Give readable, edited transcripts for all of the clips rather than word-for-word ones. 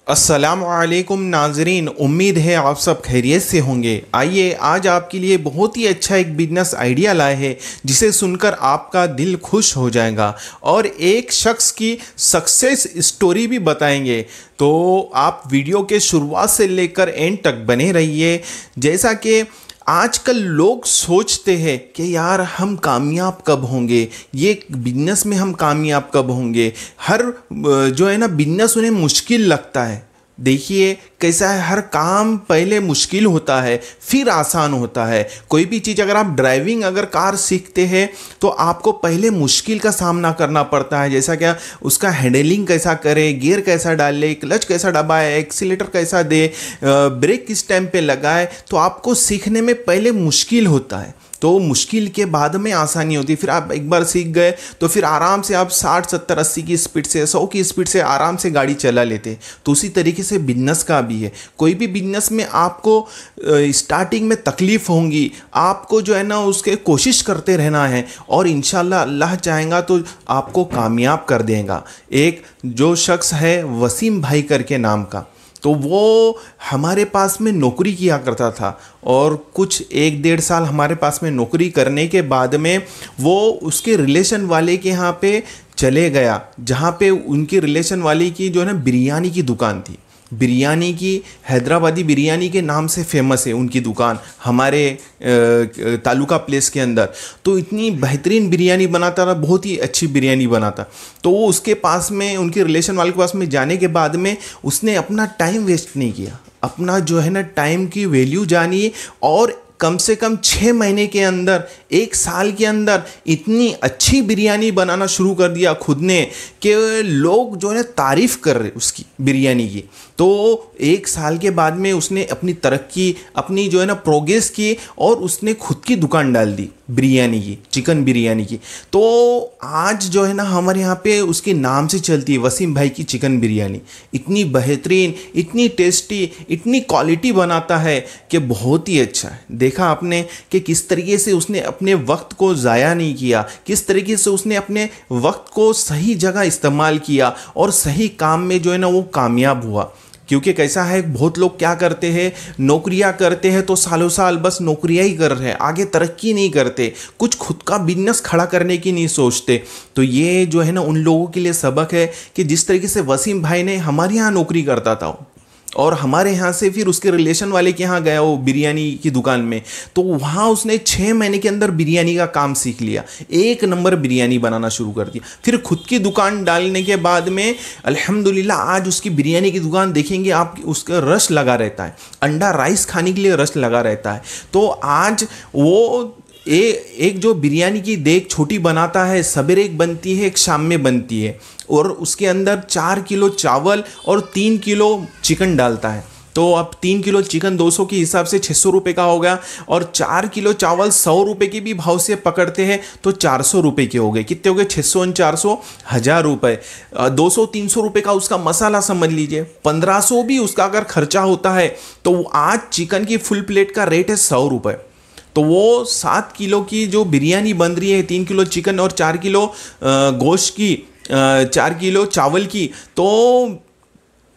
अस्सलामुअलैकुम नाजरीन, उम्मीद है आप सब खैरियत से होंगे। आइए आज आपके लिए बहुत ही अच्छा एक बिजनेस आइडिया लाए हैं जिसे सुनकर आपका दिल खुश हो जाएगा और एक शख्स की सक्सेस स्टोरी भी बताएंगे। तो आप वीडियो के शुरुआत से लेकर एंड तक बने रहिए। जैसा कि आजकल लोग सोचते हैं कि यार हम कामयाब कब होंगे, ये बिजनेस में हम कामयाब कब होंगे। हर जो है ना बिजनेस उन्हें मुश्किल लगता है। देखिए कैसा है, हर काम पहले मुश्किल होता है फिर आसान होता है। कोई भी चीज़ अगर आप ड्राइविंग अगर कार सीखते हैं तो आपको पहले मुश्किल का सामना करना पड़ता है। जैसा क्या उसका हैंडलिंग कैसा करे, गियर कैसा डाले, क्लच कैसा दबाए, एक्सीलेटर कैसा दे, ब्रेक किस टाइम पे लगाए, तो आपको सीखने में पहले मुश्किल होता है। तो मुश्किल के बाद में आसानी होती है। फिर आप एक बार सीख गए तो फिर आराम से आप 60 70 80 की स्पीड से, 100 की स्पीड से आराम से गाड़ी चला लेते। तो उसी तरीके से बिजनेस का भी है। कोई भी बिजनेस में आपको स्टार्टिंग में तकलीफ होंगी, आपको जो है ना उसके कोशिश करते रहना है और इंशाल्लाह अल्लाह चाहेगा तो आपको कामयाब कर देगा। एक जो शख्स है वसीम भाई करके नाम का, तो वो हमारे पास में नौकरी किया करता था और कुछ 1-1.5 साल हमारे पास में नौकरी करने के बाद में वो उसके रिलेशन वाले के यहाँ पे चले गया, जहाँ पे उनके रिलेशन वाले की जो है ना बिरयानी की दुकान थी। बिरयानी की, हैदराबादी बिरयानी के नाम से फेमस है उनकी दुकान हमारे तालुका प्लेस के अंदर। तो इतनी बेहतरीन बिरयानी बनाता था, बहुत ही अच्छी बिरयानी बनाता। तो वो उसके पास में, उनके रिलेशन वाले के पास में जाने के बाद में उसने अपना टाइम वेस्ट नहीं किया, अपना जो है ना टाइम की वैल्यू जानी और कम से कम 6 महीने के अंदर, 1 साल के अंदर इतनी अच्छी बिरयानी बनाना शुरू कर दिया खुद ने कि लोग जो है तारीफ़ कर रहे उसकी बिरयानी की। तो 1 साल के बाद में उसने अपनी तरक्की, अपनी जो है ना प्रोग्रेस की और उसने खुद की दुकान डाल दी बिरयानी की, चिकन बिरयानी की। तो आज जो है ना हमारे यहाँ पे उसके नाम से चलती है वसीम भाई की चिकन बिरयानी। इतनी बेहतरीन, इतनी टेस्टी, इतनी क्वालिटी बनाता है कि बहुत ही अच्छा है। देखा आपने कि किस तरीके से उसने अपने वक्त को ज़ाया नहीं किया, किस तरीके से उसने अपने वक्त को सही जगह इस्तेमाल किया और सही काम में जो है ना वो कामयाब हुआ। क्योंकि कैसा है, बहुत लोग क्या करते हैं, नौकरियां करते हैं तो सालों साल बस नौकरियां ही कर रहे हैं, आगे तरक्की नहीं करते, कुछ खुद का बिजनेस खड़ा करने की नहीं सोचते। तो ये जो है ना उन लोगों के लिए सबक है कि जिस तरीके से वसीम भाई ने हमारे यहाँ नौकरी करता था और हमारे यहाँ से फिर उसके रिलेशन वाले के यहाँ गया वो बिरयानी की दुकान में, तो वहाँ उसने 6 महीने के अंदर बिरयानी का काम सीख लिया, 1 नंबर बिरयानी बनाना शुरू कर दिया। फिर खुद की दुकान डालने के बाद में अल्हम्दुलिल्लाह आज उसकी बिरयानी की दुकान देखेंगे आप, उसका रश लगा रहता है, अंडा राइस खाने के लिए रश लगा रहता है। तो आज वो एक जो बिरयानी की देग छोटी बनाता है, सवेरे एक बनती है, एक शाम में बनती है और उसके अंदर 4 किलो चावल और 3 किलो चिकन डालता है। तो अब 3 किलो चिकन 200 के हिसाब से 600 रुपये का हो गया और 4 किलो चावल 100 रुपये के भी भाव से पकड़ते हैं तो 400 रुपये के हो गए। कितने हो गए? 600 और 400, 1000 रुपये। 200-300 रुपये का उसका मसाला समझ लीजिए, 1500 भी उसका अगर खर्चा होता है तो आज चिकन की फुल प्लेट का रेट है 100 रुपये। तो वो 7 किलो की जो बिरयानी बन रही है, 3 किलो चिकन और 4 किलो गोश्त की, 4 किलो चावल की, तो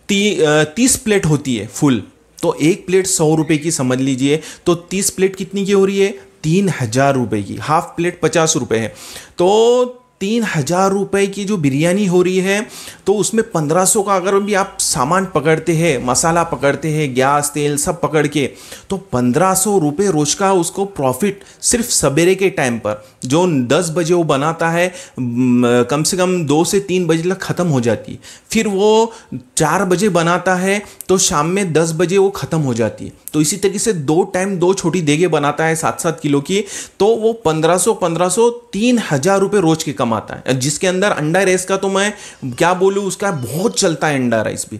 30 प्लेट होती है फुल। तो एक प्लेट 100 रुपये की समझ लीजिए, तो 30 प्लेट कितनी की हो रही है? 3000 रुपये की। हाफ प्लेट 50 रुपये है, तो 3000 रुपये की जो बिरयानी हो रही है तो उसमें 1500 का अगर भी आप सामान पकड़ते हैं, मसाला पकड़ते हैं, गैस तेल सब पकड़ के, तो 1500 रुपये रोज का उसको प्रॉफिट सिर्फ सवेरे के टाइम पर, जो 10 बजे वो बनाता है, कम से कम 2 से 3 बजे तक ख़त्म हो जाती है। फिर वो 4 बजे बनाता है तो शाम में 10 बजे वो ख़त्म हो जाती है। तो इसी तरीके से 2 टाइम 2 छोटी देगे बनाता है 7-7 किलो की, तो वो 1500 3000 रुपये रोज के कमाता है। जिसके अंदर अंडा राइस का तो मैं क्या बोलूँ, उसका बहुत चलता है अंडा राइस भी,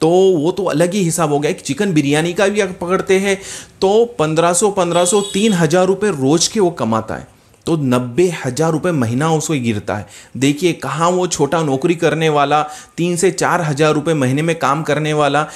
तो वो तो अलग ही हिसाब हो गया। कि चिकन बिरयानी का भी अगर पकड़ते हैं तो 1500 3000 रुपये रोज के वो कमाता है। तो 90,000 रुपये महीना उसको गिरता है। देखिए कहाँ वो छोटा नौकरी करने वाला 3 से 4 हज़ार रुपये महीने में काम करने वाला,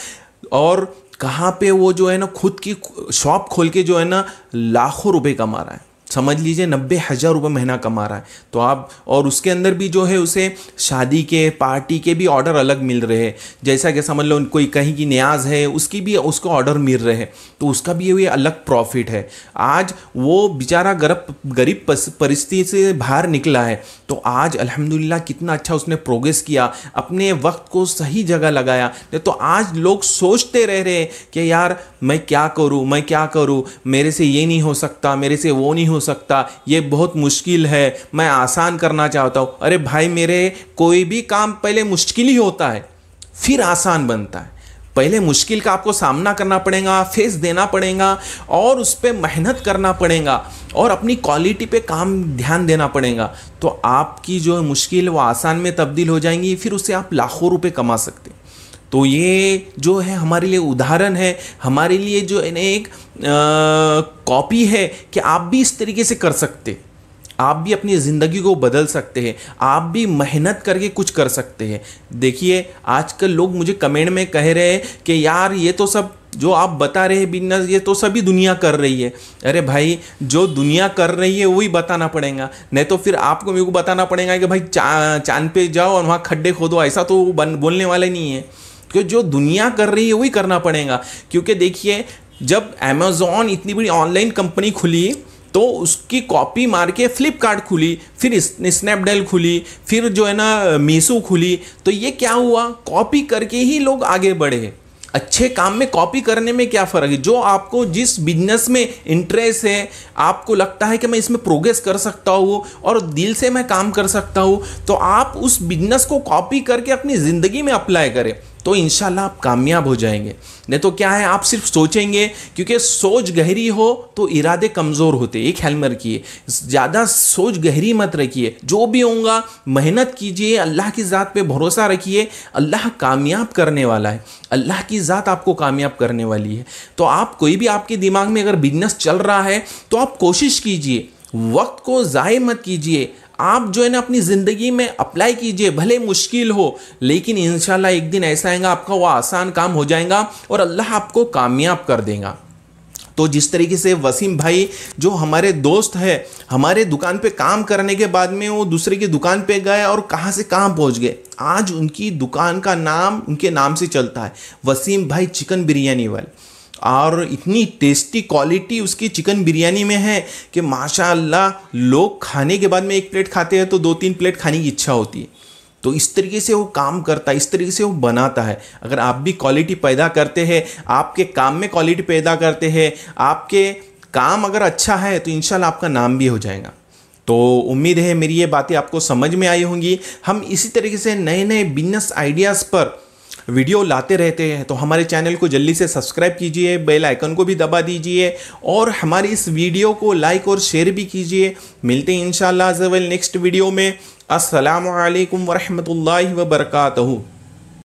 और कहाँ पे वो जो है ना खुद की शॉप खोल के जो है ना लाखों रुपए कमा रहा है। समझ लीजिए 90,000 रुपये महीना कमा रहा है। तो आप, और उसके अंदर भी जो है उसे शादी के, पार्टी के भी ऑर्डर अलग मिल रहे हैं। जैसा कि समझ लो कोई कहीं की न्याज है, उसकी भी उसको ऑर्डर मिल रहे हैं, तो उसका भी ये अलग प्रॉफिट है। आज वो बेचारा गरीब परिस्थिति से बाहर निकला है, तो आज अल्हम्दुलिल्लाह कितना अच्छा उसने प्रोग्रेस किया, अपने वक्त को सही जगह लगाया। तो आज लोग सोचते रह रहे हैं कि यार मैं क्या करूं, मैं क्या करूं, मेरे से ये नहीं हो सकता, मेरे से वो नहीं हो सकता, ये बहुत मुश्किल है, मैं आसान करना चाहता हूं। अरे भाई मेरे, कोई भी काम पहले मुश्किल ही होता है फिर आसान बनता है। पहले मुश्किल का आपको सामना करना पड़ेगा, फेस देना पड़ेगा और उस पर मेहनत करना पड़ेगा और अपनी क्वालिटी पे काम ध्यान देना पड़ेगा, तो आपकी जो मुश्किल वो आसान में तब्दील हो जाएंगी, फिर उससे आप लाखों रुपए कमा सकते हैं। तो ये जो है हमारे लिए उदाहरण है, हमारे लिए जो एक कॉपी है कि आप भी इस तरीके से कर सकते, आप भी अपनी ज़िंदगी को बदल सकते हैं, आप भी मेहनत करके कुछ कर सकते हैं। देखिए आजकल लोग मुझे कमेंट में कह रहे हैं कि यार ये तो सब जो आप बता रहे हैं बिजनेस, ये तो सभी दुनिया कर रही है। अरे भाई जो दुनिया कर रही है वही बताना पड़ेगा, नहीं तो फिर आपको मेरे को बताना पड़ेगा कि भाई चांद पे जाओ और वहाँ खड्डे खोदो, ऐसा तो बोलने वाले नहीं है। क्योंकि जो दुनिया कर रही है वही करना पड़ेगा। क्योंकि देखिए जब अमेज़ॉन इतनी बड़ी ऑनलाइन कंपनी खुली तो उसकी कॉपी मार के फ्लिपकार्ट खुली, फिर स्नैपडील खुली, फिर जो है ना मीशो खुली। तो ये क्या हुआ, कॉपी करके ही लोग आगे बढ़े। अच्छे काम में कॉपी करने में क्या फ़र्क है, जो आपको जिस बिजनेस में इंटरेस्ट है, आपको लगता है कि मैं इसमें प्रोग्रेस कर सकता हूँ और दिल से मैं काम कर सकता हूँ, तो आप उस बिजनेस को कॉपी करके अपनी ज़िंदगी में अप्लाई करें, तो इंशाल्लाह आप कामयाब हो जाएंगे। नहीं तो क्या है, आप सिर्फ सोचेंगे, क्योंकि सोच गहरी हो तो इरादे कमज़ोर होते। एक ख्याल में रखिए, ज़्यादा सोच गहरी मत रखिए, जो भी होगा मेहनत कीजिए, अल्लाह की ज़ात पे भरोसा रखिए, अल्लाह कामयाब करने वाला है, अल्लाह की ज़ात आपको कामयाब करने वाली है। तो आप कोई भी आपके दिमाग में अगर बिजनेस चल रहा है तो आप कोशिश कीजिए, वक्त को ज़ाय मत कीजिए, आप जो है ना अपनी ज़िंदगी में अप्लाई कीजिए, भले मुश्किल हो, लेकिन इंशाल्लाह एक दिन ऐसा आएगा आपका वो आसान काम हो जाएगा और अल्लाह आपको कामयाब कर देगा। तो जिस तरीके से वसीम भाई जो हमारे दोस्त है, हमारे दुकान पे काम करने के बाद में वो दूसरे की दुकान पे गए और कहाँ से कहाँ पहुँच गए, आज उनकी दुकान का नाम उनके नाम से चलता है, वसीम भाई चिकन बिरयानी वाले। और इतनी टेस्टी क्वालिटी उसकी चिकन बिरयानी में है कि माशाअल्लाह लोग खाने के बाद में एक प्लेट खाते हैं तो 2-3 प्लेट खाने की इच्छा होती है। तो इस तरीके से वो काम करता है, इस तरीके से वो बनाता है। अगर आप भी क्वालिटी पैदा करते हैं, आपके काम में क्वालिटी पैदा करते हैं, आपके काम अगर अच्छा है तो इंशाल्लाह आपका नाम भी हो जाएगा। तो उम्मीद है मेरी ये बातें आपको समझ में आई होंगी। हम इसी तरीके से नए नए बिजनेस आइडियाज़ पर वीडियो लाते रहते हैं, तो हमारे चैनल को जल्दी से सब्सक्राइब कीजिए, बेल आइकन को भी दबा दीजिए और हमारी इस वीडियो को लाइक और शेयर भी कीजिए। मिलते हैं इंशाअल्लाह नेक्स्ट वीडियो में। अस्सलामु अलैकुम वरहमतुल्लाहि वबरकातुहू।